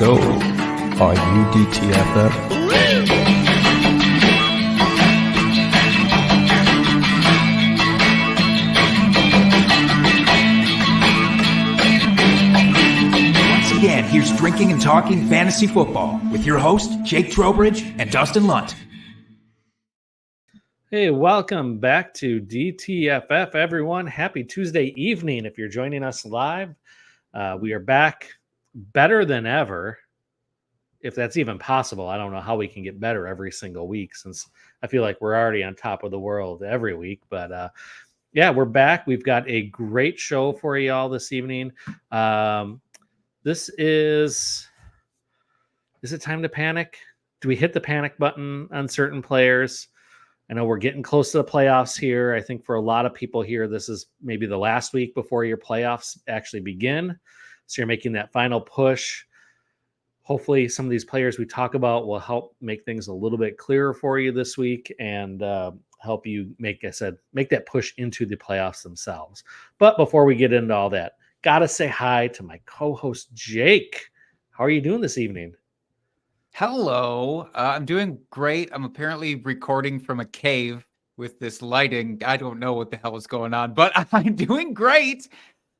Yo, are you DTFF? Once again, here's Drinking and Talking Fantasy Football with your host, Jake Trowbridge and Dustin Lunt. Hey, welcome back to DTFF, everyone. Happy Tuesday evening if you're joining us live. We are back better than ever, if that's even possible. I don't know how we can get better every single week since I feel like we're already on top of the world every week. But yeah, we're back. We've got a great show for you all this evening. This is it time to panic? Do we hit the panic button on certain players? I know we're getting close to the playoffs here. I think for a lot of people here, this is maybe the last week before your playoffs actually begin. So you're making that final push. Hopefully some of these players we talk about will help make things a little bit clearer for you this week and help you make that push into the playoffs themselves. But before we get into all that, got to say hi to my co-host, Jake. How are you doing this evening? Hello. I'm doing great. I'm apparently recording from a cave with this lighting. I don't know what the hell is going on, but I'm doing great.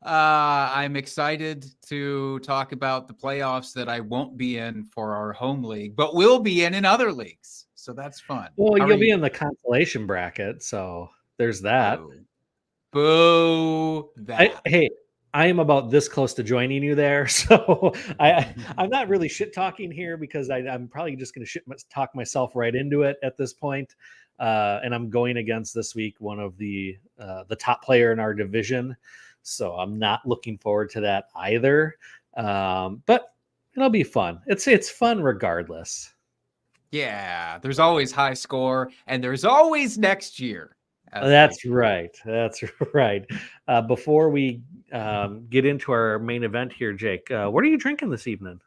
I'm excited to talk about the playoffs that I won't be in for our home league, but will be in other leagues. So that's fun. Well, you'll be in the consolation bracket, so there's that. Boo that. Hey, I am about this close to joining you there, so I'm not really shit talking here because I'm probably just going to talk myself right into it at this point. And I'm going against this week one of the top player in our division, so I'm not looking forward to that either. But it'll be fun. It's fun regardless. Yeah, there's always high score, and there's always next year. That's right. Before we get into our main event here, Jake, what are you drinking this evening?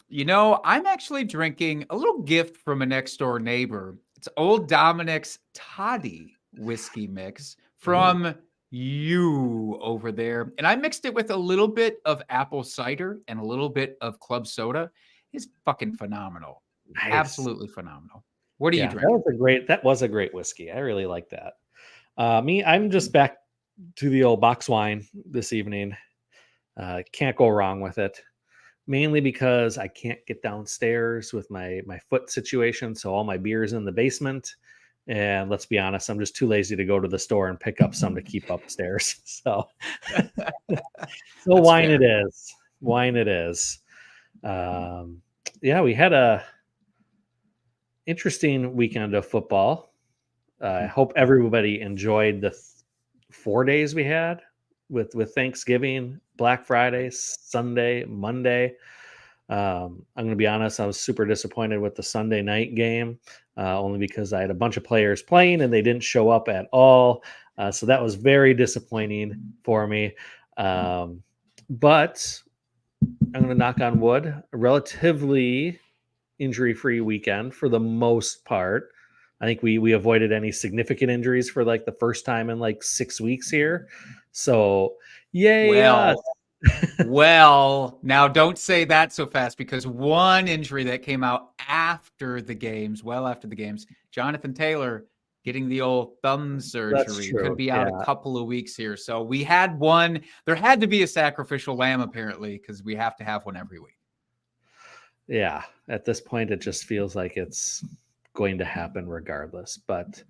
You know, I'm actually drinking a little gift from a next door neighbor. It's Old Dominic's Toddy whiskey mix from you over there. And I mixed it with a little bit of apple cider and a little bit of club soda. It's fucking phenomenal. Nice. Absolutely phenomenal. What are you drinking? That was a great whiskey. I really like that. I'm just back to the old box wine this evening. Can't go wrong with it. Mainly because I can't get downstairs with my foot situation, so all my beer's in the basement. And let's be honest, I'm just too lazy to go to the store and pick up some to keep upstairs. So, wine fair. It is. Wine it is. Yeah, we had a interesting weekend of football. I hope everybody enjoyed the 4 days we had with Thanksgiving, Black Friday, Sunday, Monday. I'm going to be honest, I was super disappointed with the Sunday night game, only because I had a bunch of players playing and they didn't show up at all. So that was very disappointing for me. But I'm going to knock on wood, a relatively injury-free weekend for the most part. I think we avoided any significant injuries for like the first time in like 6 weeks here. So yay. Well, now don't say that so fast, because one injury that came out after the games, Jonathan Taylor getting the old thumb surgery, could be out a couple of weeks here. So we had one. There had to be a sacrificial lamb, apparently, because we have to have one every week. Yeah, at this point, it just feels like it's going to happen regardless. But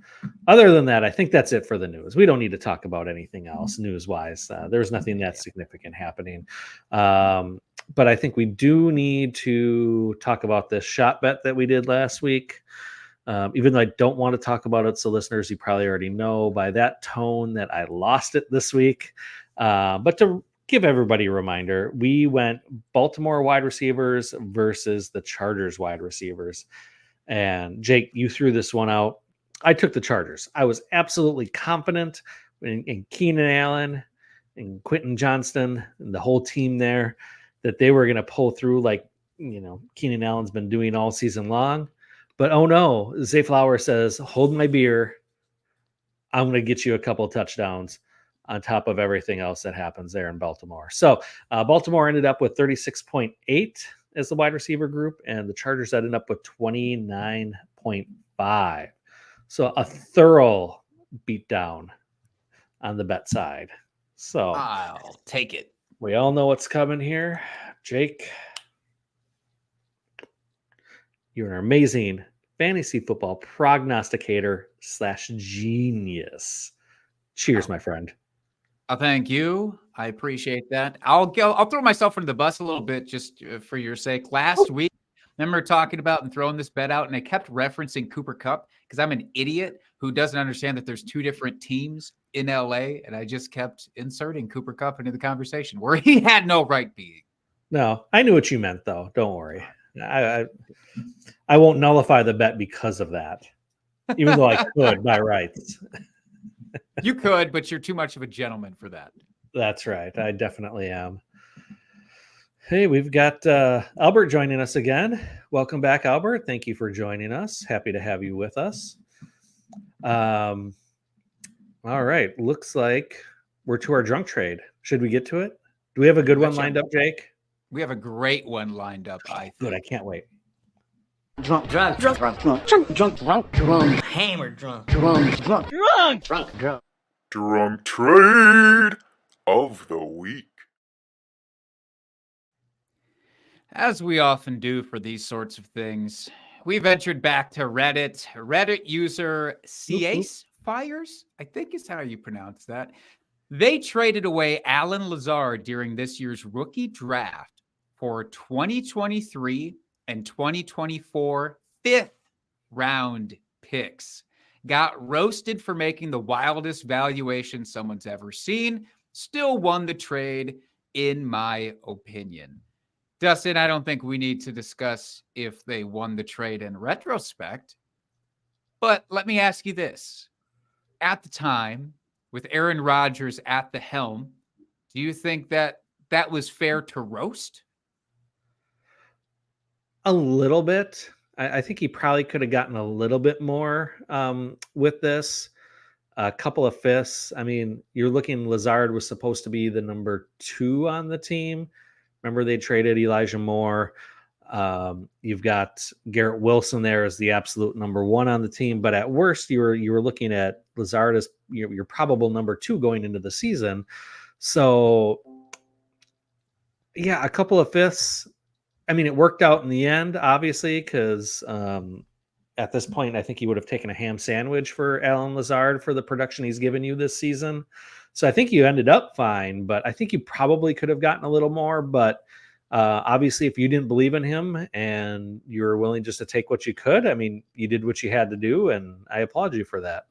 other than that, I think that's it for the news. We don't need to talk about anything else news-wise. There's nothing that significant happening. But I think we do need to talk about this shot bet that we did last week. Even though I don't want to talk about it, so listeners, you probably already know by that tone that I lost it this week. But to give everybody a reminder, we went Baltimore wide receivers versus the Chargers wide receivers. And Jake, you threw this one out. I took the Chargers. I was absolutely confident in Keenan Allen and Quentin Johnston and the whole team there that they were going to pull through like, Keenan Allen's been doing all season long. But oh no, Zay Flowers says, hold my beer. I'm going to get you a couple of touchdowns on top of everything else that happens there in Baltimore. So Baltimore ended up with 36.8 as the wide receiver group, and the Chargers ended up with 29.5. So a thorough beatdown on the bet side. So I'll take it. we all know what's coming here. Jake, you're an amazing fantasy football prognosticator / genius. Cheers, my friend. Thank you. I appreciate that. I'll throw myself under the bus a little bit just for your sake. Last week, remember talking about and throwing this bet out, and I kept referencing Cooper Kupp because I'm an idiot who doesn't understand that there's two different teams in LA, and I just kept inserting Cooper Kupp into the conversation where he had no right being. No, I knew what you meant, though. Don't worry. I won't nullify the bet because of that, even though I could by rights. You could, but you're too much of a gentleman for that. That's right. I definitely am. Hey, we've got Albert joining us again. Welcome back, Albert. Thank you for joining us. Happy to have you with us. All right. Looks like we're to our drunk trade. Should we get to it? Do we have a good one lined up, Jake? We have a great one lined up, I think. Good. I can't wait. Drunk, hammered drunk. Drunk trade of the week. As we often do for these sorts of things, we ventured back to Reddit. Reddit user Cace Fires, I think is how you pronounce that. They traded away Alan Lazard during this year's rookie draft for 2023 and 2024 fifth round picks. Got roasted for making the wildest valuation someone's ever seen. Still won the trade, in my opinion. Dustin, I don't think we need to discuss if they won the trade in retrospect. But let me ask you this. At the time, with Aaron Rodgers at the helm, do you think that that was fair to roast? A little bit. I think he probably could have gotten a little bit more with this. A couple of fifths. I mean, you're looking, Lazard was supposed to be the number 2 on the team. Remember, they traded Elijah Moore. You've got Garrett Wilson there as the absolute number 1 on the team. But at worst, you were looking at Lazard as your probable number 2 going into the season. So, yeah, a couple of fifths. I mean, it worked out in the end, obviously, because at this point, I think he would have taken a ham sandwich for Alan Lazard for the production he's given you this season. So I think you ended up fine, but I think you probably could have gotten a little more. But obviously, if you didn't believe in him and you were willing just to take what you could, I mean, you did what you had to do, and I applaud you for that.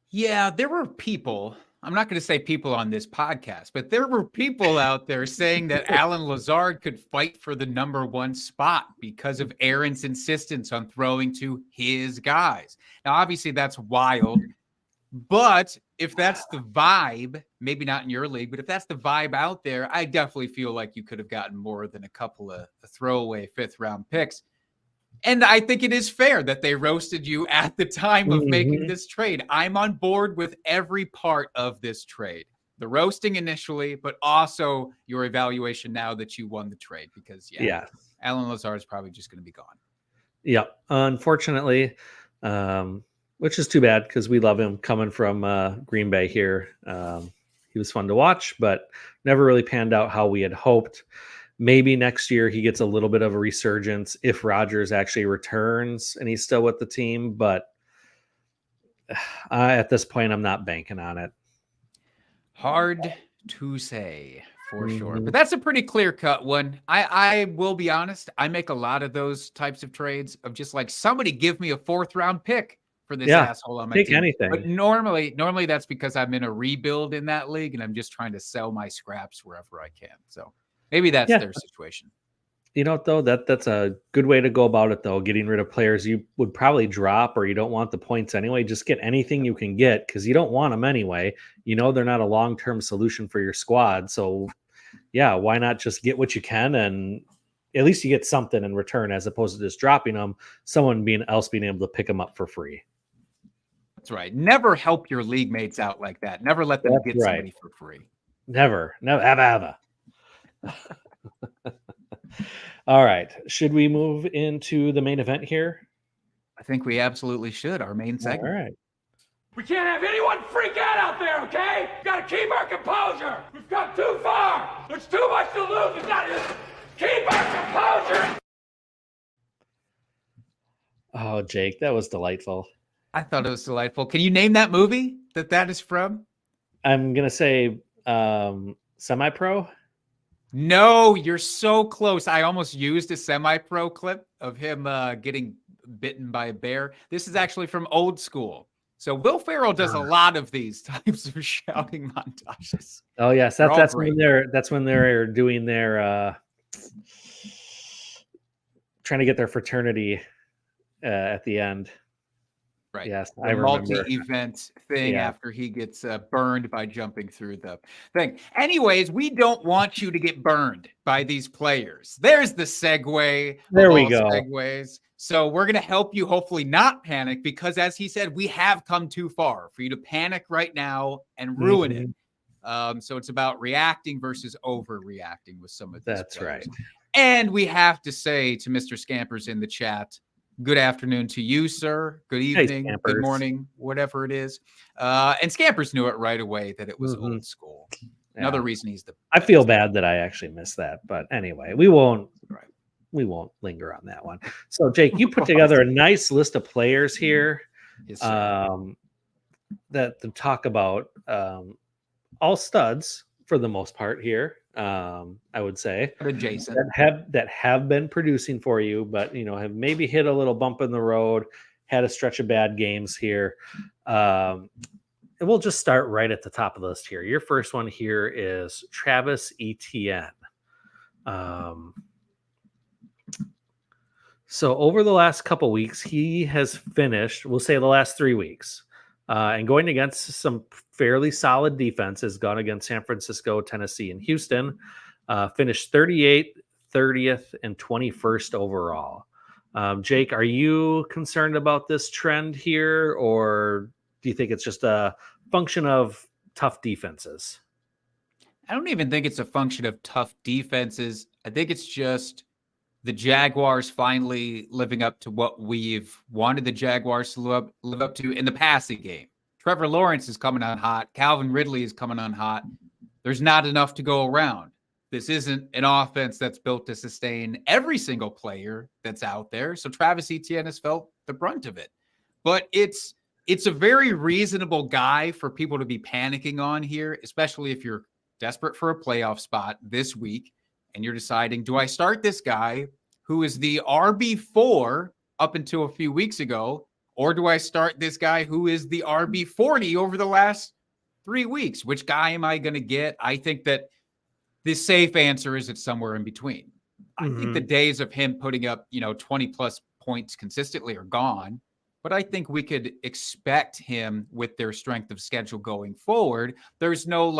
Yeah, there were people, I'm not going to say people on this podcast, but there were people out there saying that Alan Lazard could fight for the number 1 spot because of Aaron's insistence on throwing to his guys. Now, obviously, that's wild. But if that's the vibe, maybe not in your league, but if that's the vibe out there, I definitely feel like you could have gotten more than a couple of throwaway 5th round picks. And I think it is fair that they roasted you at the time of making this trade. I'm on board with every part of this trade. The roasting initially, but also your evaluation now that you won the trade. Because, Alan Lazard is probably just going to be gone. Yeah, unfortunately, which is too bad because we love him coming from Green Bay here. He was fun to watch, but never really panned out how we had hoped. Maybe next year he gets a little bit of a resurgence if Rodgers actually returns and he's still with the team. But at this point, I'm not banking on it. Hard to say for sure. But that's a pretty clear-cut one. I will be honest. I make a lot of those types of trades of just like, somebody give me a 4th round pick for this asshole on my team. Anything. But normally that's because I'm in a rebuild in that league and I'm just trying to sell my scraps wherever I can. So maybe that's their situation. You know what, though? That's a good way to go about it, though. Getting rid of players you would probably drop or you don't want the points anyway. Just get anything you can get because you don't want them anyway. You know they're not a long-term solution for your squad. So, yeah, why not just get what you can and at least you get something in return as opposed to just dropping them, someone being able to pick them up for free. That's right. Never help your league mates out like that. Never let them get somebody for free. Never. Ever. All right. Should we move into the main event here? I think we absolutely should. Our main All segment. right. We can't have anyone freak out there, okay? Gotta keep our composure. We've come too far. There's too much to lose. It's not just keep our composure. Oh, Jake, that was delightful. I thought it was delightful. Can you name that movie that is from? I'm gonna say semi-pro. No, you're so close. I almost used a semi-pro clip of him getting bitten by a bear. This is actually from Old School. So Will Ferrell does a lot of these types of shouting montages. Oh yes, They're all that's great. when they're doing their trying to get their fraternity at the end. Right. Yes, The I remember. multi-event thing Yeah. after he gets burned by jumping through the thing. Anyways, we don't want you to get burned by these players. There's the segue. There of we all go. Segues. So we're going to help you hopefully not panic because, as he said, we have come too far for you to panic right now and ruin it. So it's about reacting versus overreacting with some of these That's players. right. And we have to say to Mr. Scampers in the chat, good afternoon to you, sir. Good evening, good Scampers. morning, whatever it is. And Scampers knew it right away that it was Old School. Another Yeah. reason he's the I feel best. bad that I actually missed that, but anyway, we won't linger on that one. So, Jake, you put together a nice list of players here Yes, sir. that to talk about. All studs for the most part here. I would say Adjacent. that have been producing for you, but have maybe hit a little bump in the road, had a stretch of bad games here. And we'll just start right at the top of the list here. Your first one here is Travis Etienne. So over the last couple weeks, he has finished, we'll say the last 3 weeks, and going against some fairly solid defenses, gone against San Francisco, Tennessee, and Houston, finished 38th, 30th, and 21st overall. Jake, are you concerned about this trend here, or do you think it's just a function of tough defenses? I don't even think it's a function of tough defenses. I think it's just the Jaguars finally living up to what we've wanted the Jaguars to live up to in the passing game. Trevor Lawrence is coming on hot. Calvin Ridley is coming on hot. There's not enough to go around. This isn't an offense that's built to sustain every single player that's out there. So Travis Etienne has felt the brunt of it. But it's a very reasonable guy for people to be panicking on here, especially if you're desperate for a playoff spot this week and you're deciding, do I start this guy who is the RB4 up until a few weeks ago, or do I start this guy who is the RB40 over the last 3 weeks? Which guy am I going to get? I think that the safe answer is it's somewhere in between. I think the days of him putting up, 20 plus points consistently are gone, but I think we could expect him with their strength of schedule going forward. There's no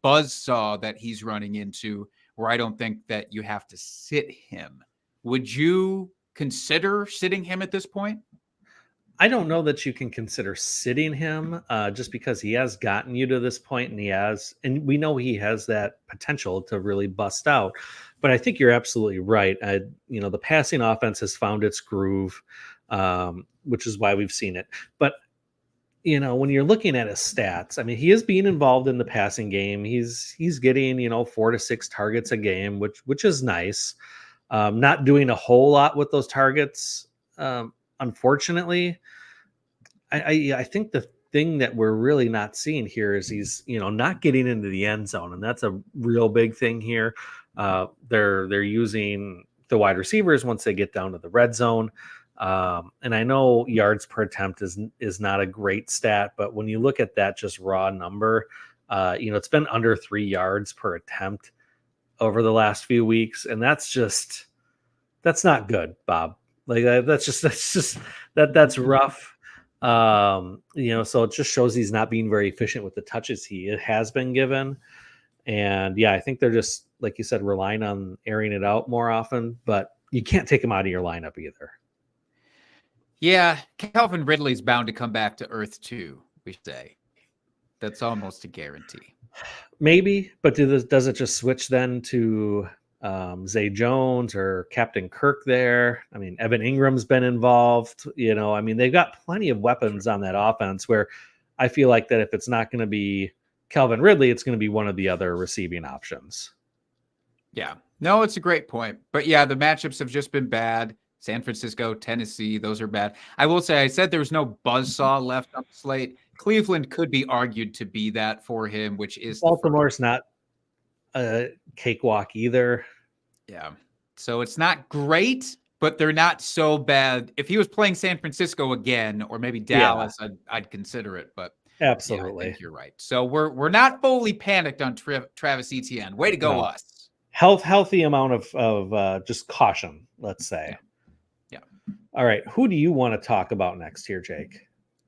buzzsaw that he's running into where I don't think that you have to sit him. Would you consider sitting him at this point? I don't know that you can consider sitting him just because he has gotten you to this point, and we know he has that potential to really bust out. But I think you're absolutely right. The passing offense has found its groove, which is why we've seen it. But when you're looking at his stats, I mean, he is being involved in the passing game. He's getting 4 to 6 targets a game, which is nice. Not doing a whole lot with those targets. Unfortunately, I think the thing that we're really not seeing here is he's not getting into the end zone, and that's a real big thing here. They're using the wide receivers once they get down to the red zone, and I know yards per attempt is not a great stat, but when you look at that just raw number, it's been under 3 yards per attempt over the last few weeks, and that's not good, Bob. That's rough. So it just shows he's not being very efficient with the touches he has been given. And yeah, I think they're just, like you said, relying on airing it out more often, but you can't take him out of your lineup either. Yeah, Calvin Ridley's bound to come back to earth too, we say. That's almost a guarantee. Maybe, but does it just switch then to Zay Jones or Captain Kirk there. I mean, Evan Ingram's been involved. I mean, they've got plenty of weapons on that offense where I feel like that if it's not going to be Calvin Ridley, it's going to be one of the other receiving options. Yeah. No, it's a great point. But yeah, the matchups have just been bad. San Francisco, Tennessee, those are bad. I will say, I said there's no buzzsaw left up the slate. Cleveland could be argued to be that for him, which is Baltimore's not a cakewalk either. Yeah. So it's not great, but they're not so bad. If he was playing San Francisco again, or maybe Dallas, I'd consider it. But absolutely, yeah, I think you're right. So we're not fully panicked on Travis Etienne. Way to go, us. Healthy amount of just caution, let's say. Yeah. All right. Who do you want to talk about next here, Jake?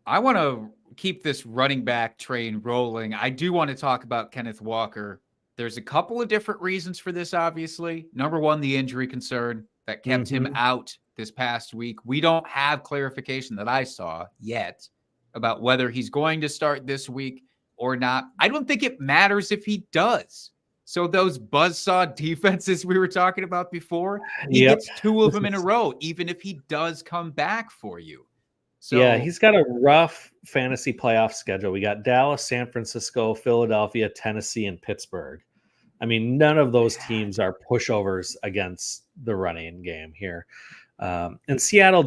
I want to keep this running back train rolling. I do want to talk about Kenneth Walker. There's a couple of different reasons for this, obviously. Number one, the injury concern that kept him out this past week. We don't have clarification that I saw yet about whether he's going to start this week or not. I don't think it matters if he does. So those buzzsaw defenses we were talking about before, he gets 2 of them in a row, even if he does come back for you. So, yeah, he's got a rough fantasy playoff schedule. We got Dallas, San Francisco, Philadelphia, Tennessee, and Pittsburgh. I mean, none of those teams are pushovers against the running game here. And Seattle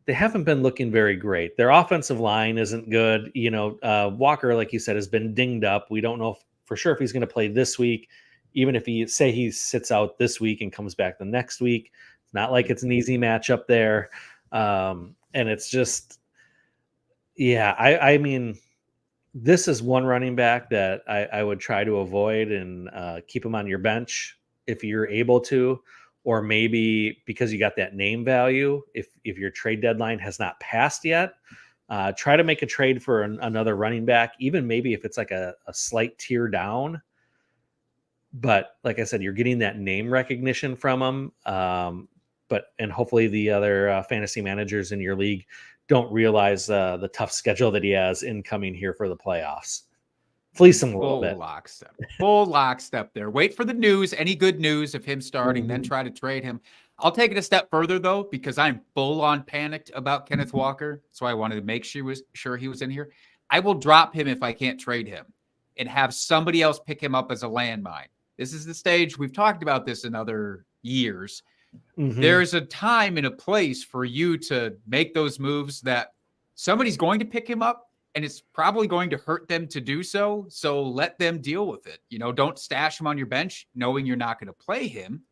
they haven't been looking very great. Their offensive line isn't good. Walker, like you said, has been dinged up. We don't know for sure if he's going to play this week. Even if he sits out this week and comes back the next week, it's not like it's an easy matchup there. And it's just, I mean, this is one running back that I would try to avoid and keep him on your bench if you're able to, or maybe because you got that name value, if your trade deadline has not passed yet, try to make a trade for another running back, even maybe if it's like a slight tier down. But like I said, you're getting that name recognition from him. And hopefully the other fantasy managers in your league don't realize the tough schedule that he has incoming here for the playoffs. Fleece him a little bit. Full lockstep there. Wait for the news, any good news of him starting, then try to trade him. I'll take it a step further, though, because I'm full on panicked about Kenneth Walker. So I wanted to make sure he was in here. I will drop him if I can't trade him and have somebody else pick him up as a landmine. This is the stage. We've talked about this in other years. There's a time and a place for you to make those moves that somebody's going to pick him up, and it's probably going to hurt them to do so. So let them deal with it. Don't stash him on your bench knowing you're not going to play him.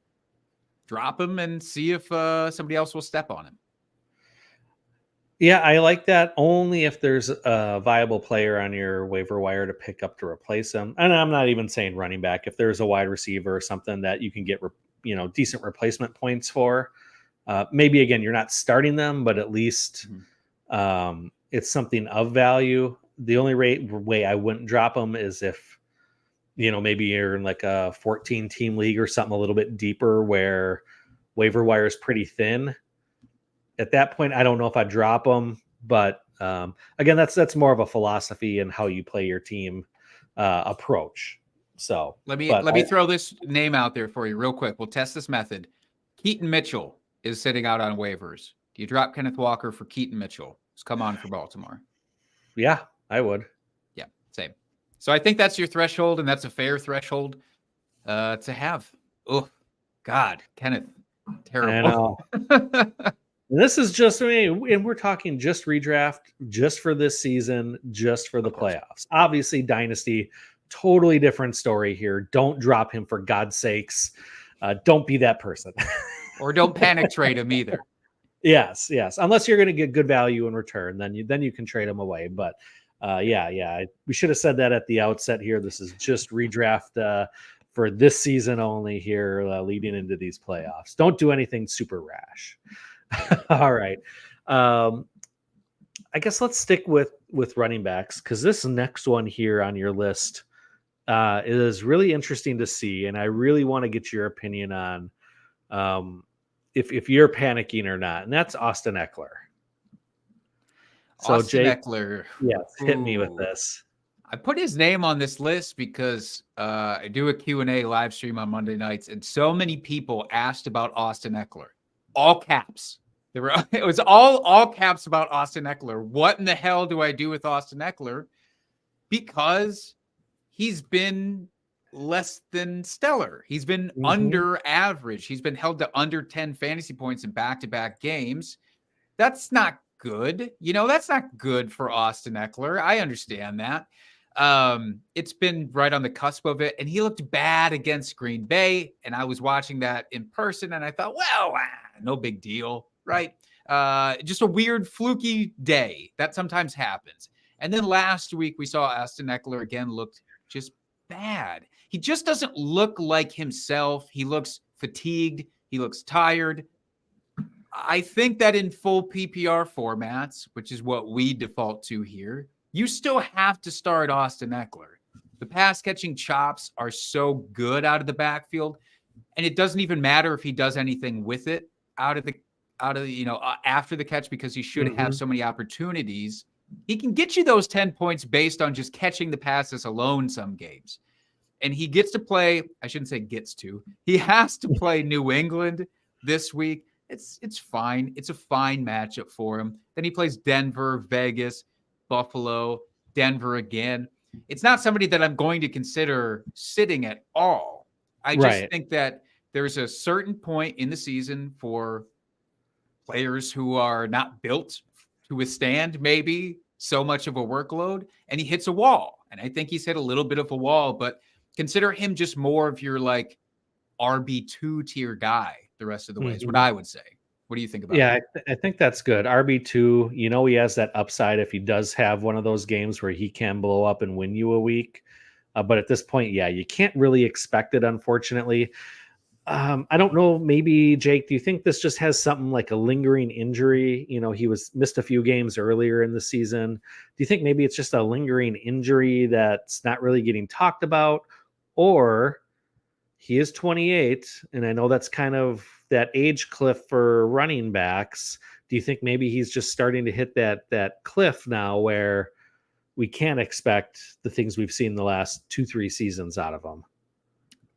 Drop him and see if somebody else will step on him. Yeah, I like that only if there's a viable player on your waiver wire to pick up to replace him. And I'm not even saying running back. If there's a wide receiver or something that you can get decent replacement points for, maybe again you're not starting them, but at least it's something of value. The only way I wouldn't drop them is if maybe you're in like a 14 team league or something a little bit deeper where waiver wire is pretty thin. At that point, I don't know if I drop them, but again, that's more of a philosophy and how you play your team approach. So let me throw this name out there for you real quick. We'll test this method. Keaton Mitchell is sitting out on waivers. Do you drop Kenneth Walker for Keaton Mitchell? He's come on for Baltimore. Yeah, I would. Yeah, same. So I think that's your threshold, and that's a fair threshold to have. Oh, God, Kenneth, terrible. I know. This is just and we're talking just redraft, just for this season, just for the playoffs. Obviously, Dynasty, totally different story here. Don't drop him, for God's sakes. Don't be that person. Or don't panic trade him either. Yes. Unless you're going to get good value in return, then you can trade him away. But we should have said that at the outset here. This is just redraft for this season only here, leading into these playoffs. Don't do anything super rash. All right. I guess let's stick with running backs, because this next one here on your list is really interesting to see, and I really want to get your opinion on if you're panicking or not, and that's Austin Eckler. So Austin Jake, Eckler. yes, hit me with this. I put his name on this list because I do a Q&A live stream on Monday nights, and so many people asked about Austin Eckler. All caps. It was all caps about Austin Eckler. What in the hell do I do with Austin Eckler? Because he's been less than stellar. He's been under average. He's been held to under 10 fantasy points in back-to-back games. That's not good. That's not good for Austin Eckler. I understand that. It's been right on the cusp of it, and he looked bad against Green Bay, and I was watching that in person, and I thought, well, no big deal, right? Just a weird, fluky day. That sometimes happens. And then last week, we saw Austin Eckler again looked just bad. He just doesn't look like himself. He looks fatigued. He looks tired. I think that in full PPR formats, which is what we default to here, you still have to start Austin Eckler. The pass catching chops are so good out of the backfield, and it doesn't even matter if he does anything with it after the catch, because he should have so many opportunities. He can get you those 10 points based on just catching the passes alone some games. And he gets to play, I shouldn't say gets to, he has to play New England this week. It's fine. It's a fine matchup for him. Then he plays Denver, Vegas, Buffalo, Denver again. It's not somebody that I'm going to consider sitting at all. I just think that there's a certain point in the season for players who are not built to withstand maybe so much of a workload, and he hits a wall. And I think he's hit a little bit of a wall, but consider him just more of your like RB2 tier guy the rest of the way is what I would say. What do you think about that? I think that's good. RB2, he has that upside if he does have one of those games where he can blow up and win you a week. But at this point, you can't really expect it, unfortunately. I don't know. Maybe, Jake, do you think this just has something like a lingering injury? He missed a few games earlier in the season. Do you think maybe it's just a lingering injury that's not really getting talked about? Or he is 28, and I know that's kind of that age cliff for running backs. Do you think maybe he's just starting to hit that cliff now where we can't expect the things we've seen the last 2-3 seasons out of him?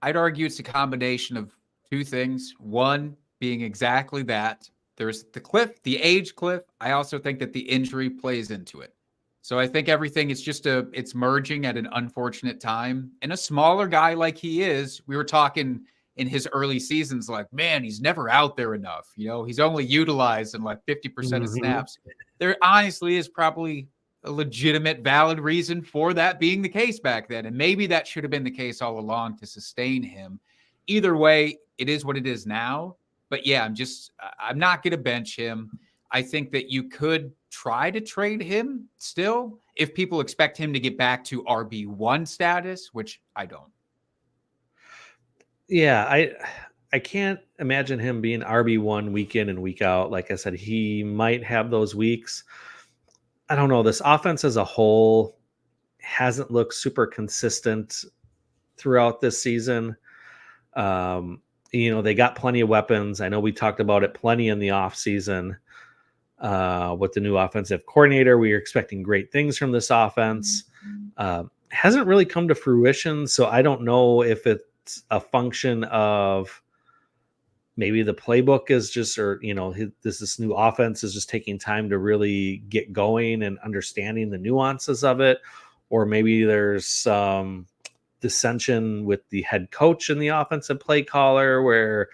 I'd argue it's a combination of two things. One being exactly that. There's the cliff, the age cliff. I also think that the injury plays into it. So I think everything is it's merging at an unfortunate time. And a smaller guy like he is, we were talking in his early seasons, like, man, he's never out there enough. He's only utilized in like 50% of snaps. There honestly is probably a legitimate, valid reason for that being the case back then. And maybe that should have been the case all along to sustain him. Either way, it is what it is now. But I'm not going to bench him. I think that you could try to trade him still if people expect him to get back to RB1 status, which I don't. Yeah, I can't imagine him being RB1 week in and week out. Like I said, he might have those weeks. I don't know. This offense as a whole hasn't looked super consistent throughout this season. They got plenty of weapons. I know we talked about it plenty in the offseason with the new offensive coordinator. We are expecting great things from this offense. Hasn't really come to fruition. So I don't know if it's a function of maybe the playbook is just, or, this new offense is just taking time to really get going and understanding the nuances of it. Or maybe there's some dissension with the head coach and the offensive play caller where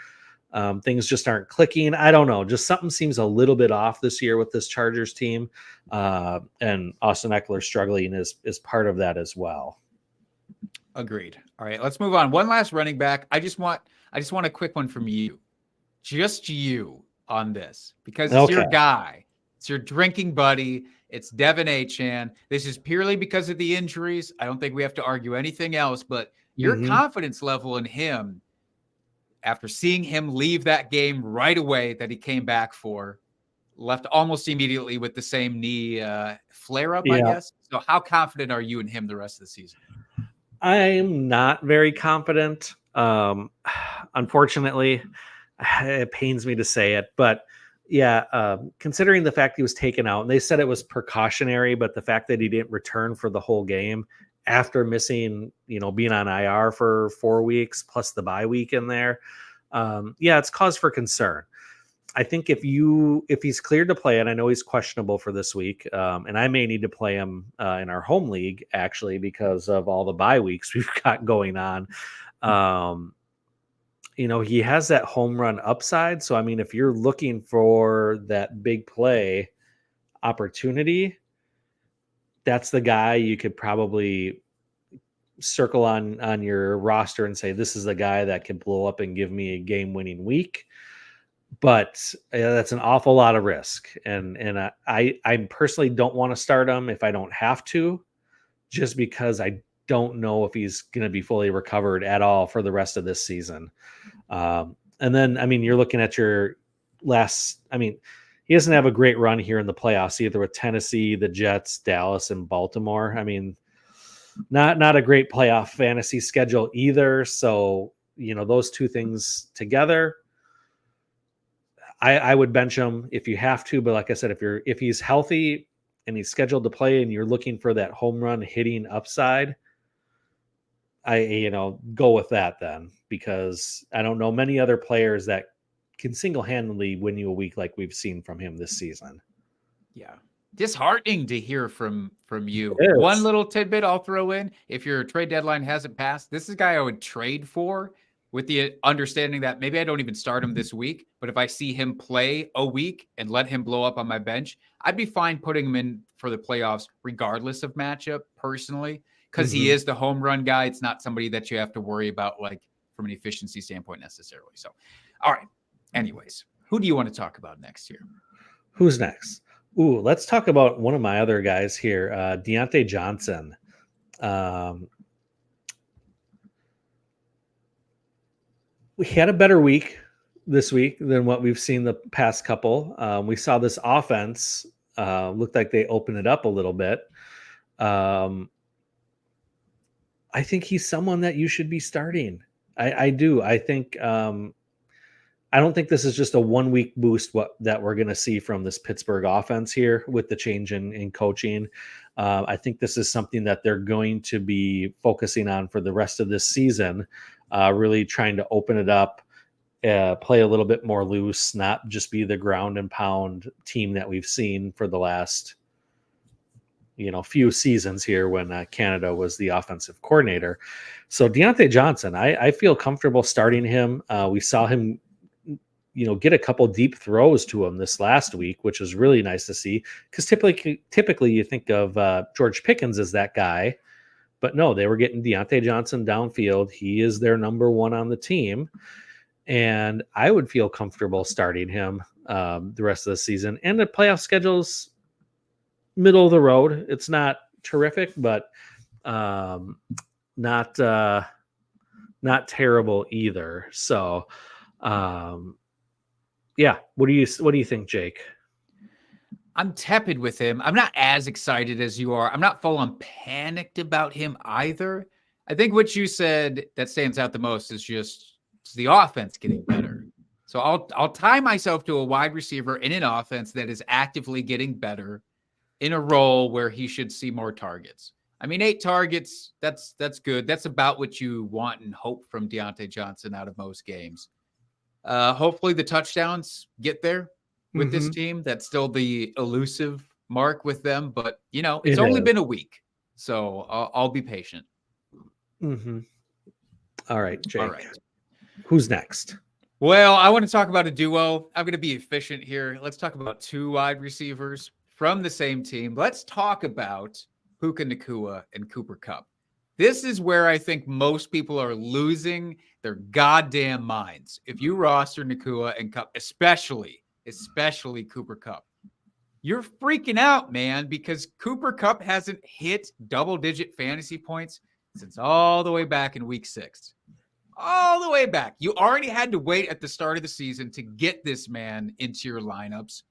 things just aren't clicking. I don't know. Just something seems a little bit off this year with this Chargers team. And Austin Eckler struggling is part of that as well. Agreed. All right, let's move on. One last running back. I just want a quick one from you. Just you on this, because it's your guy. It's your drinking buddy. It's Devin Achane. This is purely because of the injuries. I don't think we have to argue anything else, but your confidence level in him after seeing him leave that game right away that he came back for, left almost immediately with the same knee flare-up, I guess. So how confident are you in him the rest of the season? I'm not very confident. Unfortunately, it pains me to say it, but considering the fact he was taken out, and they said it was precautionary, but the fact that he didn't return for the whole game after missing, being on IR for 4 weeks plus the bye week in there. It's cause for concern. I think if he's cleared to play, and I know he's questionable for this week, and I may need to play him in our home league actually because of all the bye weeks we've got going on. He has that home run upside. So I mean, if you're looking for that big play opportunity, that's the guy you could probably circle on your roster and say, this is the guy that can blow up and give me a game-winning week. But that's an awful lot of risk. And I personally don't want to start him if I don't have to, just because I don't know if he's going to be fully recovered at all for the rest of this season. And then, I mean, you're looking at your he doesn't have a great run here in the playoffs, either with Tennessee, the Jets, Dallas, and Baltimore. I mean, not a great playoff fantasy schedule either. So, those two things together, I would bench him if you have to. But like I said, if he's healthy and he's scheduled to play and you're looking for that home run hitting upside, go with that then, because I don't know many other players that can single-handedly win you a week like we've seen from him this season. Yeah. Disheartening to hear from you. One little tidbit I'll throw in. If your trade deadline hasn't passed, this is a guy I would trade for with the understanding that maybe I don't even start him this week, but if I see him play a week and let him blow up on my bench, I'd be fine putting him in for the playoffs regardless of matchup personally, because he is the home run guy. It's not somebody that you have to worry about like from an efficiency standpoint necessarily. So, all right. Anyways, who do you want to talk about next year? Who's next? Ooh, let's talk about one of my other guys here, Deontay Johnson. We had a better week this week than what we've seen the past couple. We saw this offense looked like they opened it up a little bit. I think he's someone that you should be starting. I do. I think I don't think this is just a 1 week boost that we're going to see from this Pittsburgh offense here with the change in coaching. I think this is something that they're going to be focusing on for the rest of this season, really trying to open it up, play a little bit more loose, not just be the ground and pound team that we've seen for the last few seasons here when Canada was the offensive coordinator. So Deontay Johnson, I feel comfortable starting him. We saw him get a couple deep throws to him this last week, which was really nice to see, because typically you think of George Pickens as that guy, but no, they were getting Deontay Johnson downfield. He is their number one on the team, and I would feel comfortable starting him the rest of the season. And the playoff schedule's middle of the road. It's not terrific, but not terrible either. So what do you think, Jake? I'm tepid with him. I'm not as excited as you are. I'm not full on panicked about him either. I think what you said that stands out the most is just the offense getting better. So I'll tie myself to a wide receiver in an offense that is actively getting better in a role where he should see more targets. I mean, 8 targets, that's good. That's about what you want and hope from Deontay Johnson out of most games. Hopefully the touchdowns get there with this team. That's still the elusive mark with them, but it's only been a week, so I'll be patient. All right, Jake. All right. Who's next? Well, I want to talk about a duo. I'm going to be efficient here. Let's talk about 2 wide receivers from the same team. Let's talk about Puka Nacua and Cooper Kupp. This is where I think most people are losing their goddamn minds. If you roster Nacua and Kupp, especially Cooper Kupp, you're freaking out, man, because Cooper Kupp hasn't hit double-digit fantasy points since all the way back in week 6. All the way back. You already had to wait at the start of the season to get this man into your lineups.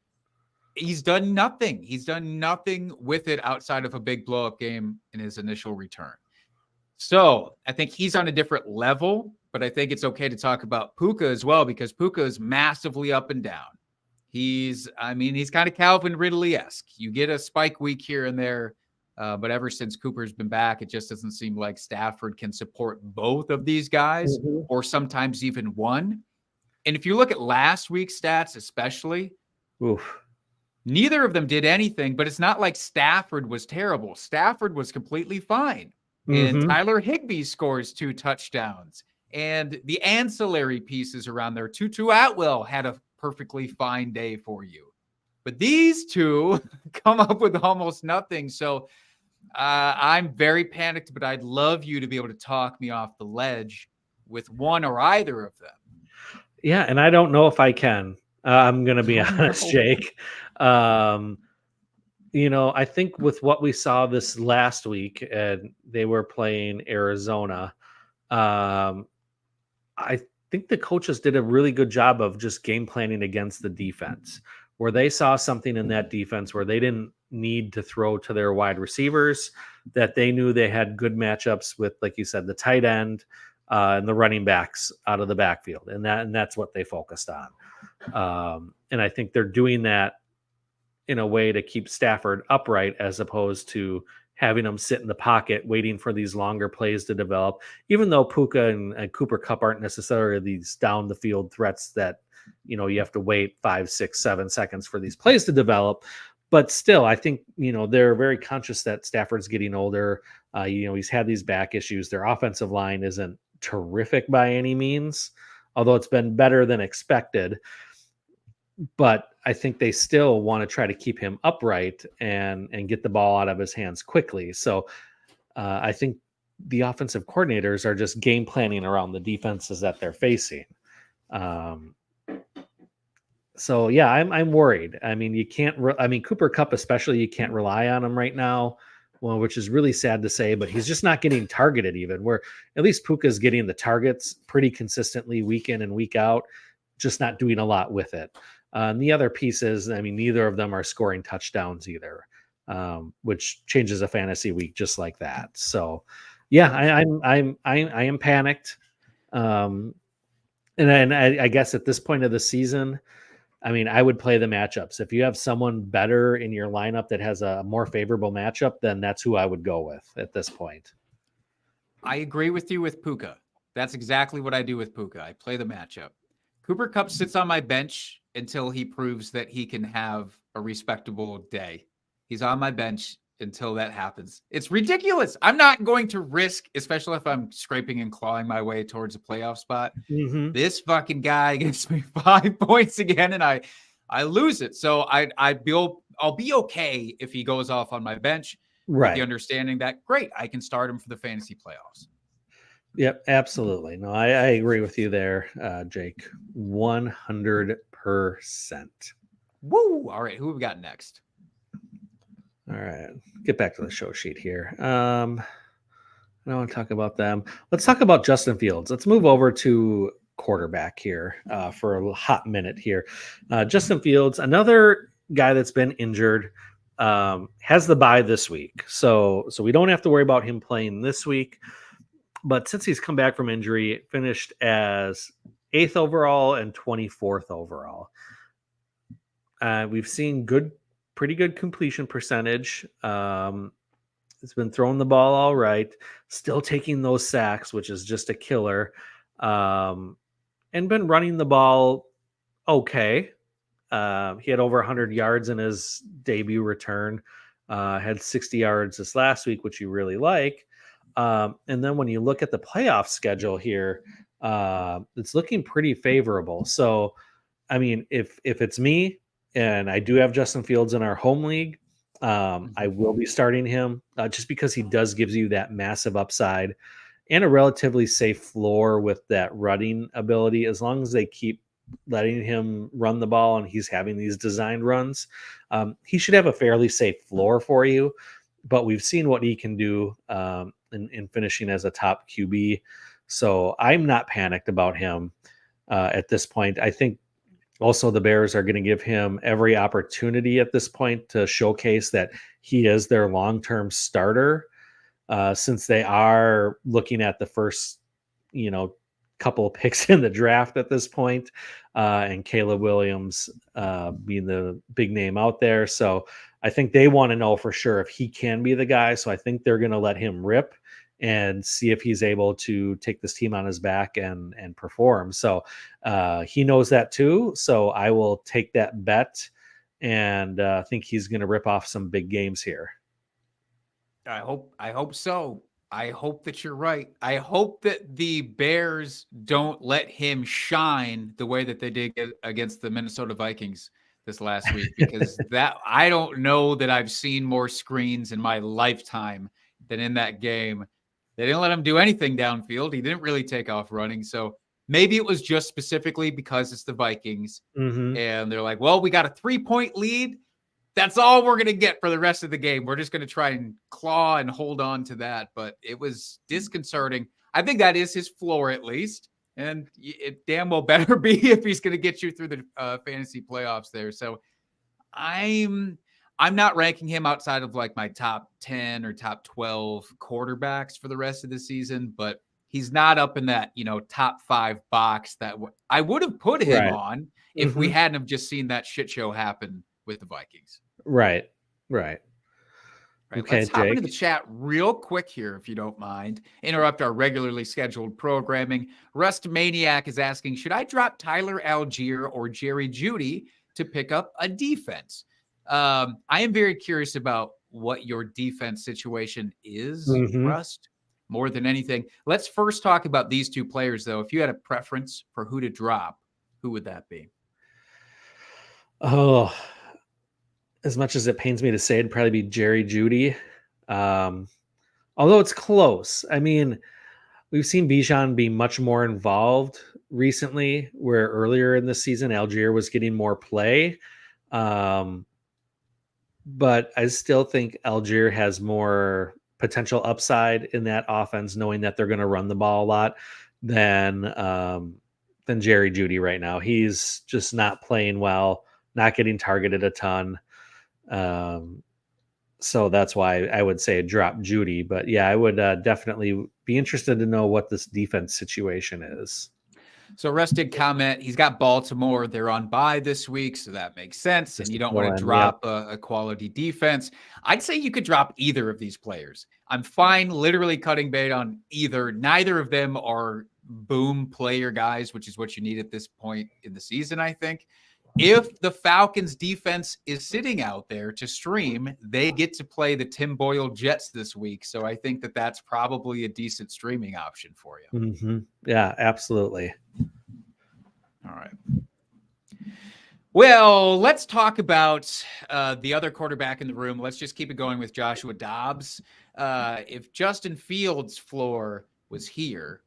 He's done nothing. He's done nothing with it outside of a big blow-up game in his initial return. So I think he's on a different level, but I think it's okay to talk about Puka as well, because Puka is massively up and down. He's kind of Calvin Ridley-esque. You get a spike week here and there. But ever since Cooper's been back, it just doesn't seem like Stafford can support both of these guys, or sometimes even one. And if you look at last week's stats, especially, Oof. neither of them did anything, but it's not like Stafford was terrible. Stafford was completely fine. And Tyler Higbee scores 2 touchdowns. And the ancillary pieces around there, Tutu Atwell had a perfectly fine day for you. But these two come up with almost nothing. So I'm very panicked, but I'd love you to be able to talk me off the ledge with one or either of them. Yeah, and I don't know if I can. I'm going to be honest, no. Jake. I think with what we saw this last week, and they were playing Arizona, I think the coaches did a really good job of just game planning against the defense, where they saw something in that defense where they didn't need to throw to their wide receivers, that they knew they had good matchups with, like you said, the tight end and the running backs out of the backfield. And that's what they focused on. And I think they're doing that in a way to keep Stafford upright, as opposed to having him sit in the pocket waiting for these longer plays to develop, even though Puka and Cooper Kupp aren't necessarily these down the field threats that, you have to wait 5, 6, 7 seconds for these plays to develop. But still, I think, they're very conscious that Stafford's getting older. He's had these back issues. Their offensive line isn't terrific by any means, although it's been better than expected. But I think they still want to try to keep him upright and get the ball out of his hands quickly. So I think the offensive coordinators are just game planning around the defenses that they're facing. So yeah, I'm worried. I mean, you can't. Cooper Kupp especially, you can't rely on him right now. Well, which is really sad to say, but he's just not getting targeted even. Where at least Puka's getting the targets pretty consistently week in and week out, just not doing a lot with it. And the other pieces, neither of them are scoring touchdowns either, which changes a fantasy week just like that. So, yeah, I am panicked, and I guess at this point of the season, I would play the matchups. If you have someone better in your lineup that has a more favorable matchup, then that's who I would go with at this point. I agree with you with Puka. That's exactly what I do with Puka. I play the matchup. Cooper Kupp sits on my bench until he proves that he can have a respectable day. He's on my bench until that happens. It's ridiculous. I'm not going to risk, especially if I'm scraping and clawing my way towards a playoff spot. This fucking guy gets me 5 points again, and I lose it. So I'll be okay if he goes off on my bench, right? With the understanding that great, I can start him for the fantasy playoffs. Yep, absolutely. No, I agree with you there, Jake. 100%. Woo! All right, who have we got next? All right, get back to the show sheet here. I don't want to talk about them. Let's talk about Justin Fields. Let's move over to quarterback here for a hot minute here. Justin Fields, another guy that's been injured, has the bye this week. So we don't have to worry about him playing this week. But since he's come back from injury, finished as 8th overall and 24th overall. We've seen pretty good completion percentage. It's been throwing the ball all right, still taking those sacks, which is just a killer, and been running the ball okay. He had over 100 yards in his debut return, had 60 yards this last week, which you really like. And then when you look at the playoff schedule here, it's looking pretty favorable. So, if it's me, and I do have Justin Fields in our home league, I will be starting him just because he does gives you that massive upside and a relatively safe floor with that running ability. As long as they keep letting him run the ball and he's having these designed runs, he should have a fairly safe floor for you. But we've seen what he can do in finishing as a top QB. So I'm not panicked about him at this point. I think also the Bears are going to give him every opportunity at this point to showcase that he is their long-term starter, since they are looking at the first, couple of picks in the draft at this point, and Caleb Williams being the big name out there. So I think they want to know for sure if he can be the guy. So I think they're going to let him rip and see if he's able to take this team on his back and perform. So he knows that too. So I will take that bet and think he's going to rip off some big games here. I hope so. I hope that you're right. I hope that the Bears don't let him shine the way that they did against the Minnesota Vikings this last week, because that I don't know that I've seen more screens in my lifetime than in that game. They didn't let him do anything downfield. He didn't really take off running. So maybe it was just specifically because it's the Vikings. Mm-hmm. And they're like, well, we got a 3-point lead. That's all we're going to get for the rest of the game. We're just going to try and claw and hold on to that. But it was disconcerting. I think that is his floor at least. And it damn well better be if he's going to get you through the fantasy playoffs there. So I'm not ranking him outside of like my top 10 or top 12 quarterbacks for the rest of the season, but he's not up in that, top 5 box that I would have put him on if we hadn't have just seen that shit show happen with the Vikings. Right. Okay, let's hop into the chat real quick here, if you don't mind. Interrupt our regularly scheduled programming. Rust Maniac is asking, should I drop Tyler Algier or Jerry Jeudy to pick up a defense? I am very curious about what your defense situation is, Rust, more than anything. Let's first talk about these two players, though. If you had a preference for who to drop, who would that be? Oh, as much as it pains me to say, it'd probably be Jerry Jeudy. Although it's close. I mean, we've seen Bijan be much more involved recently, where earlier in the season, Algier was getting more play. But I still think Algier has more potential upside in that offense, knowing that they're going to run the ball a lot than Jerry Jeudy right now. He's just not playing well, not getting targeted a ton. So that's why I would say drop Jeudy. But yeah, I would definitely be interested to know what this defense situation is. So Russ did comment, he's got Baltimore. They're on bye this week, so that makes sense. And you don't want to drop a quality defense. I'd say you could drop either of these players. I'm fine literally cutting bait on either. Neither of them are boom player guys, which is what you need at this point in the season, I think. If the Falcons defense is sitting out there to stream, they get to play the Tim Boyle Jets this week. So I think that that's probably a decent streaming option for you. Mm-hmm. Yeah, absolutely. All right. Well, let's talk about the other quarterback in the room. Let's just keep it going with Joshua Dobbs. If Justin Fields' floor was here,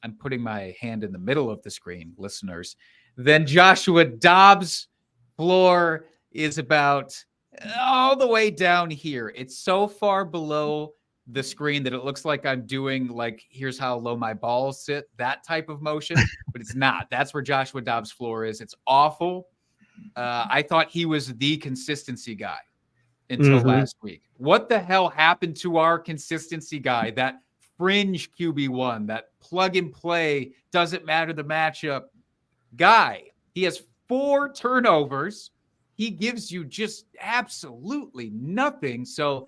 I'm putting my hand in the middle of the screen, listeners, then Joshua Dobbs' floor is about all the way down here. It's so far below the screen that it looks like I'm doing like, here's how low my balls sit, that type of motion, but it's not. That's where Joshua Dobbs' floor is. It's awful. I thought he was the consistency guy until last week. What the hell happened to our consistency guy, that fringe QB1, that plug and play, doesn't matter the matchup guy? He has 4 turnovers. He gives you just absolutely nothing. So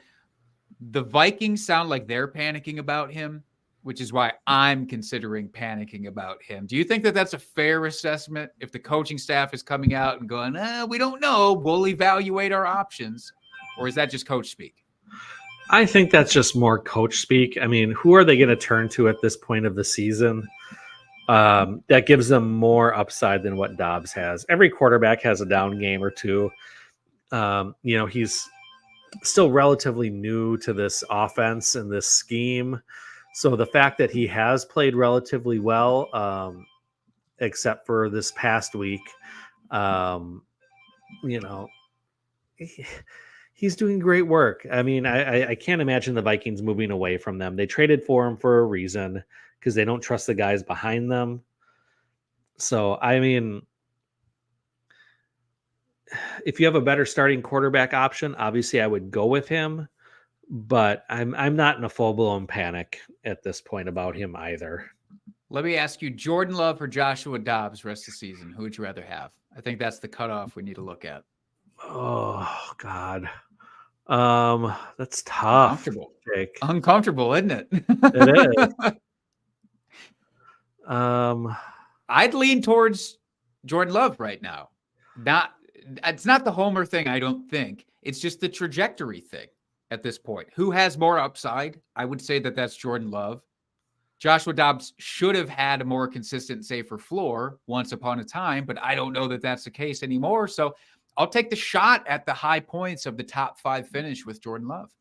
the Vikings sound like they're panicking about him, which is why I'm considering panicking about him. Do you think that that's a fair assessment? If the coaching staff is coming out and going, we don't know, we'll evaluate our options, or is that just coach speak? I think that's just more coach speak. I mean, who are they going to turn to at this point of the season? That gives them more upside than what Dobbs has. Every quarterback has a down game or two. He's still relatively new to this offense and this scheme. So the fact that he has played relatively well, except for this past week, he's doing great work. I mean, I can't imagine the Vikings moving away from them. They traded for him for a reason, because they don't trust the guys behind them. So, I mean, if you have a better starting quarterback option, obviously I would go with him, but I'm not in a full-blown panic at this point about him either. Let me ask you, Jordan Love or Joshua Dobbs rest of the season? Who would you rather have? I think that's the cutoff we need to look at. Oh God. That's tough, Uncomfortable. Jake. Uncomfortable, isn't it? It is. I'd lean towards Jordan Love right now. It's not the homer thing, I don't think. It's just the trajectory thing at this point. Who has more upside? I would say that that's Jordan Love. Joshua Dobbs should have had a more consistent, safer floor once upon a time, but I don't know that that's the case anymore. So I'll take the shot at the high points of the top 5 finish with Jordan Love.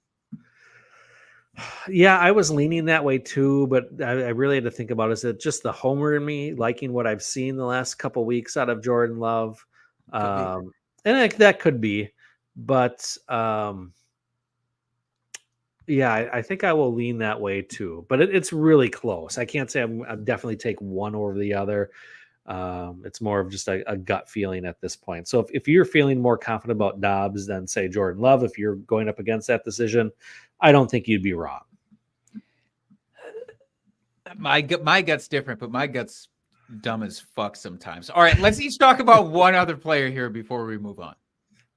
Yeah, I was leaning that way too, but I really had to think about, is it just the homer in me liking what I've seen the last couple weeks out of Jordan Love? And that could be, but yeah, I think I will lean that way too. But it's really close. I can't say I'm definitely take one over the other. It's more of just a gut feeling at this point. So if you're feeling more confident about Dobbs than say Jordan Love, if you're going up against that decision, I don't think you'd be wrong. My gut's different, but my gut's dumb as fuck sometimes. All right, let's each talk about one other player here before we move on.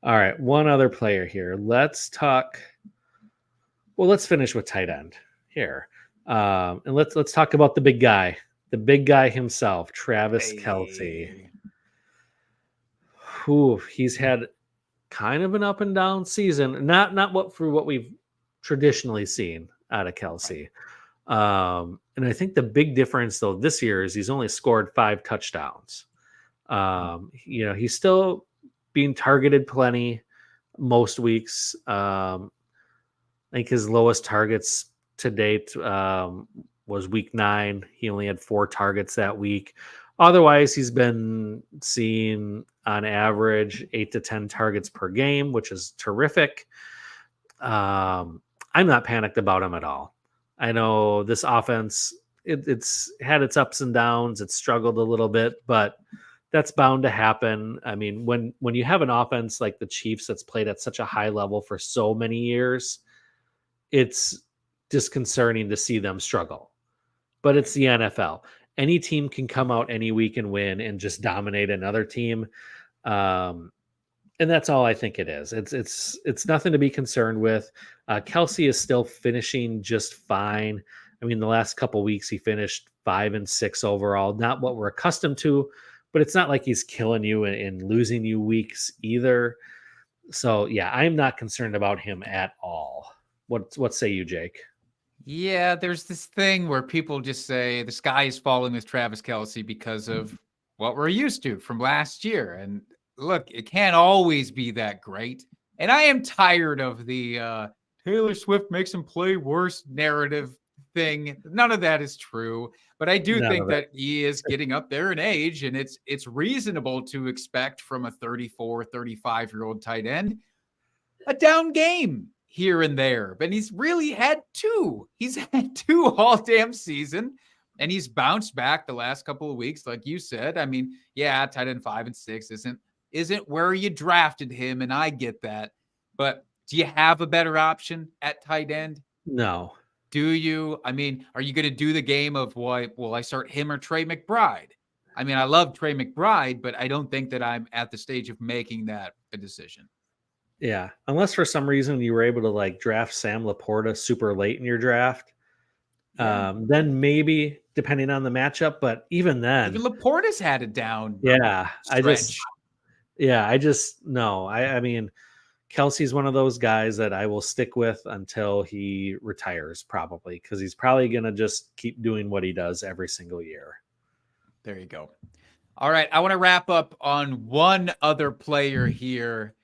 All right, one other player here. Let's finish with tight end here. And let's talk about the big guy himself, Travis Kelce. Who he's had kind of an up and down season. Not what we've traditionally seen out of Kelce. And I think the big difference though this year is he's only scored 5 touchdowns. He's still being targeted plenty most weeks. I think his lowest targets to date was week 9. He only had 4 targets that week. Otherwise, he's been seeing on average 8 to 10 targets per game, which is terrific. I'm not panicked about him at all. I know this offense, it's had its ups and downs. It's struggled a little bit, but that's bound to happen. I mean, when you have an offense like the Chiefs that's played at such a high level for so many years, it's disconcerting to see them struggle. But it's the NFL. Any team can come out any week and win and just dominate another team. And that's all I think it is. It's nothing to be concerned with. Kelce is still finishing just fine. I mean, the last couple weeks he finished 5 and 6 overall. Not what we're accustomed to, but it's not like he's killing you and losing you weeks either. So yeah, I'm not concerned about him at all. What say you, Jake? Yeah, there's this thing where people just say the sky is falling with Travis Kelce because of what we're used to from last year. And look, it can't always be that great. And I am tired of the Taylor Swift makes him play worse narrative thing. None of that is true. But I do think that he is getting up there in age, and it's reasonable to expect from a 34, 35-year-old tight end a down game here and there. But he's really had 2. He's had 2 all damn season. And he's bounced back the last couple of weeks, like you said. I mean, yeah, tight end 5 and 6 isn't where you drafted him, and I get that. But do you have a better option at tight end? No. Do you? I mean, are you going to do the game of, will I start him or Trey McBride? I mean, I love Trey McBride, but I don't think that I'm at the stage of making that a decision. Yeah, unless for some reason you were able to draft Sam Laporta super late in your draft, then maybe depending on the matchup. But even then, even Laporta's had it down. Yeah, stretch. I mean, Kelce's one of those guys that I will stick with until he retires, probably, because he's probably going to just keep doing what he does every single year. There you go. All right, I want to wrap up on one other player here.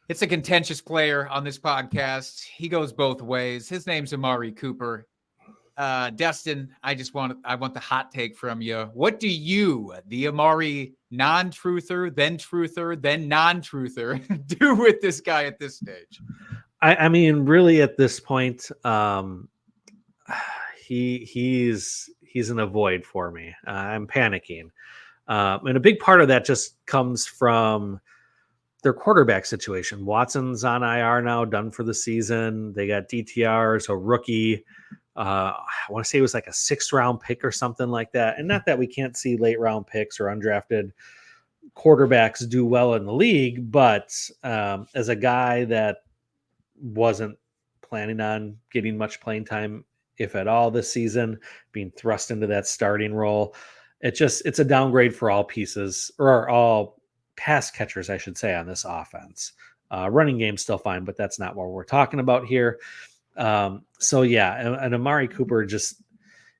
It's a contentious player on this podcast. He goes both ways. His name's Amari Cooper. Dustin, I want the hot take from you. What do you, the Amari non-truther, then non-truther, do with this guy at this stage? I mean, really at this point, he's an avoid for me. I'm panicking. And a big part of that just comes from their quarterback situation. Watson's on IR now, done for the season. They got DTR, so rookie. I want to say it was like a 6th round pick or something like that. And not that we can't see late round picks or undrafted quarterbacks do well in the league, but as a guy that wasn't planning on getting much playing time, if at all, this season, being thrust into that starting role, it's a downgrade for all pieces, or all pass catchers, I should say, on this offense. Running game's still fine, but that's not what we're talking about here. So yeah, and Amari Cooper, just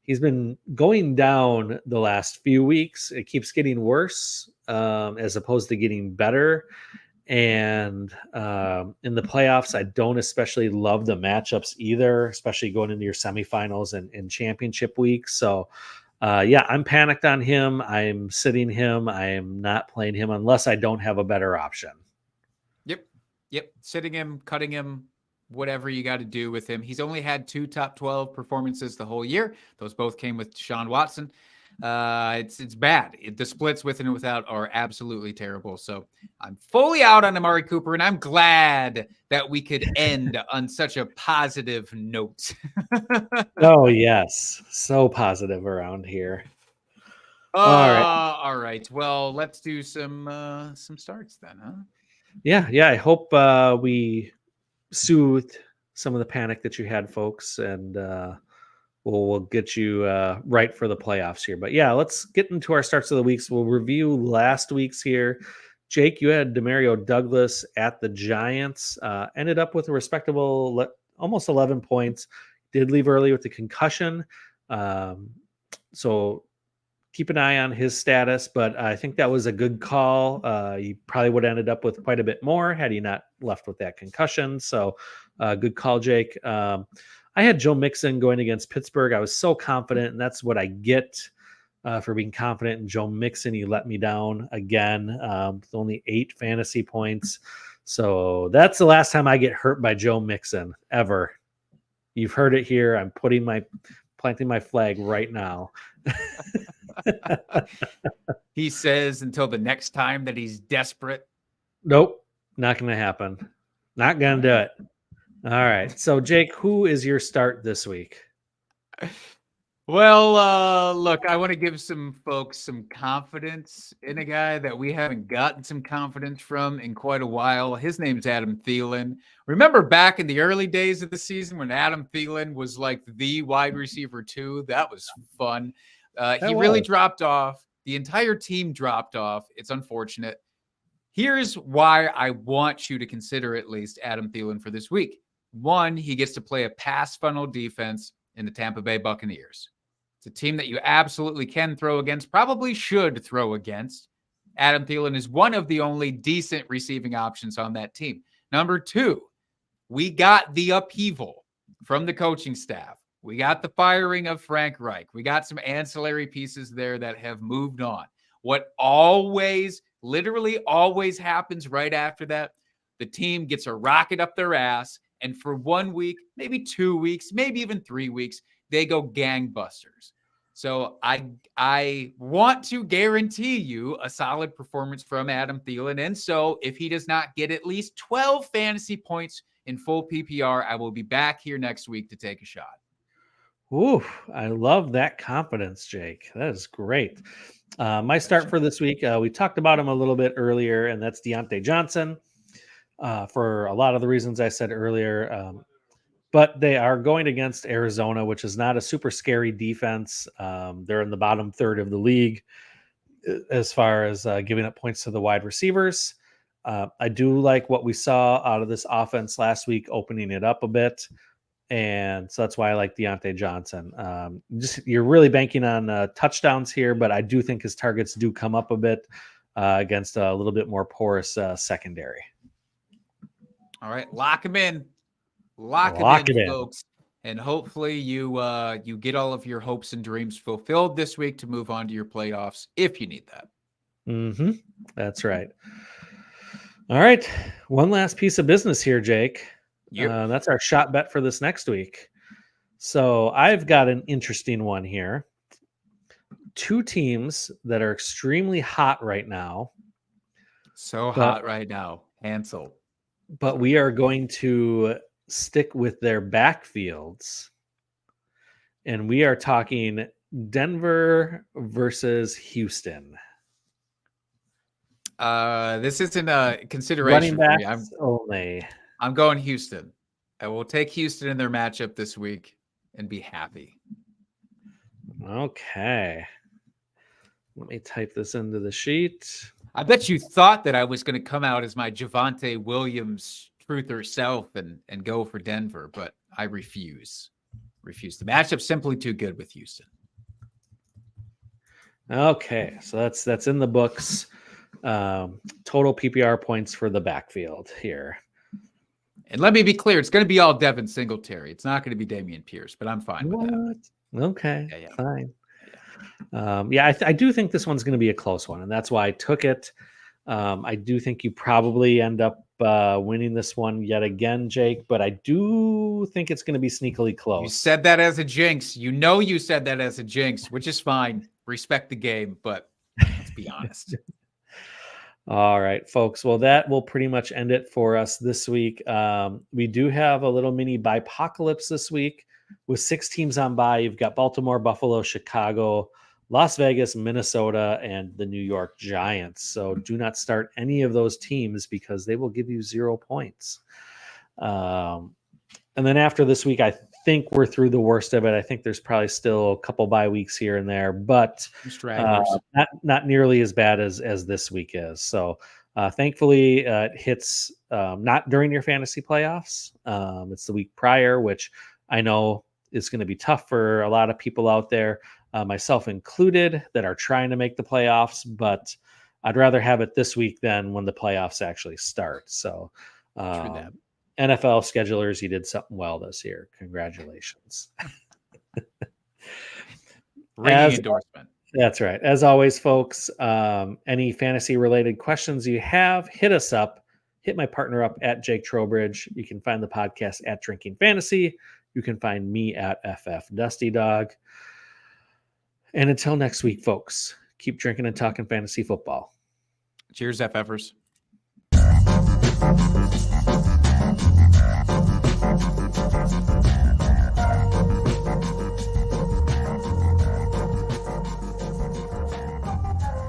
he's been going down the last few weeks. It keeps getting worse as opposed to getting better. And in the playoffs, I don't especially love the matchups either, especially going into your semifinals and championship week. So yeah, I'm panicked on him. I'm sitting him. I am not playing him unless I don't have a better option. Yep. Sitting him, cutting him, whatever you got to do with him. He's only had 2 top 12 performances the whole year. Those both came with Deshaun Watson. It's bad. The splits with and without are absolutely terrible. So I'm fully out on Amari Cooper, and I'm glad that we could end on such a positive note. Oh yes, so positive around here. All right. Well, let's do some starts then, huh? Yeah. I hope we soothed some of the panic that you had, folks, and we'll get you right for the playoffs here. But yeah, let's get into our starts of the weeks. We'll review last week's here. Jake, you had Demario Douglas at the Giants. Ended up with a respectable almost 11 points. Did leave early with the concussion. So keep an eye on his status, but I think that was a good call. He probably would have ended up with quite a bit more had he not left with that concussion. So good call, Jake. I had Joe Mixon going against Pittsburgh. I was so confident, and that's what I get for being confident in Joe Mixon. He let me down again with only 8 fantasy points. So that's the last time I get hurt by Joe Mixon ever. You've heard it here. I'm planting my flag right now. He says until the next time that he's desperate. Nope, not going to happen. Not going to do it. All right. So, Jake, who is your start this week? Well, look, I want to give some folks some confidence in a guy that we haven't gotten some confidence from in quite a while. His name's Adam Thielen. Remember back in the early days of the season when Adam Thielen was like the wide receiver 2? That was fun. He really dropped off. The entire team dropped off. It's unfortunate. Here's why I want you to consider at least Adam Thielen for this week. 1, he gets to play a pass funnel defense in the Tampa Bay Buccaneers. It's a team that you absolutely can throw against, probably should throw against. Adam Thielen is one of the only decent receiving options on that team. Number 2, we got the upheaval from the coaching staff. We got the firing of Frank Reich. We got some ancillary pieces there that have moved on. What literally always happens right after that, the team gets a rocket up their ass, and for 1 week, maybe 2 weeks, maybe even 3 weeks, they go gangbusters. So I want to guarantee you a solid performance from Adam Thielen. And so if he does not get at least 12 fantasy points in full PPR, I will be back here next week to take a shot. Ooh, I love that confidence, Jake. That is great. My start for this week, we talked about him a little bit earlier, and that's Deontay Johnson for a lot of the reasons I said earlier. But they are going against Arizona, which is not a super scary defense. They're in the bottom third of the league as far as giving up points to the wide receivers. I do like what we saw out of this offense last week, opening it up a bit. And so that's why I like Deontay Johnson. You're really banking on touchdowns here, but I do think his targets do come up a bit against a little bit more porous secondary. All right, lock him in. Lock him in, folks. And hopefully you get all of your hopes and dreams fulfilled this week to move on to your playoffs if you need that. Mm-hmm. That's right. All right. One last piece of business here, Jake. Yep. That's our shot bet for this next week. So I've got an interesting one here. 2 teams that are extremely hot right now. Hot right now. Hansel. But we are going to stick with their backfields. and we are talking Denver versus Houston. This isn't a consideration Running for me. backs only. I'm going Houston. I will take Houston in their matchup this week and be happy. Okay. Let me type this into the sheet. I bet you thought that I was going to come out as my Javonte Williams truther self and go for Denver, but I refuse. The matchup's simply too good with Houston. Okay, so that's in the books. Total PPR points for the backfield here. And let me be clear, it's going to be all Devin Singletary. It's not going to be Dameon Pierce, but I'm fine with that. Okay, fine. I do think this one's going to be a close one, and that's why I took it. I do think you probably end up winning this one yet again, Jake, but I do think it's going to be sneakily close. You said that as a jinx. You said that as a jinx, which is fine. Respect the game, but let's be honest. All right, folks. Well, that will pretty much end it for us this week. We do have a little mini bipocalypse this week with 6 teams on bye. You've got Baltimore, Buffalo, Chicago, Las Vegas, Minnesota, and the New York Giants. So do not start any of those teams because they will give you 0 points. And then after this week, I think we're through the worst of it. I think there's probably still a couple bye weeks here and there, but not nearly as bad as this week is. So thankfully, it hits not during your fantasy playoffs. It's the week prior, which I know is going to be tough for a lot of people out there, myself included, that are trying to make the playoffs. But I'd rather have it this week than when the playoffs actually start. So NFL schedulers, you did something well this year. Congratulations. Ringing endorsement. That's right. As always, folks, any fantasy related questions you have, hit us up. Hit my partner up at Jake Trowbridge. You can find the podcast at Drinking Fantasy. You can find me at FF Dusty Dog. And until next week, folks, keep drinking and talking fantasy football. Cheers, FFers.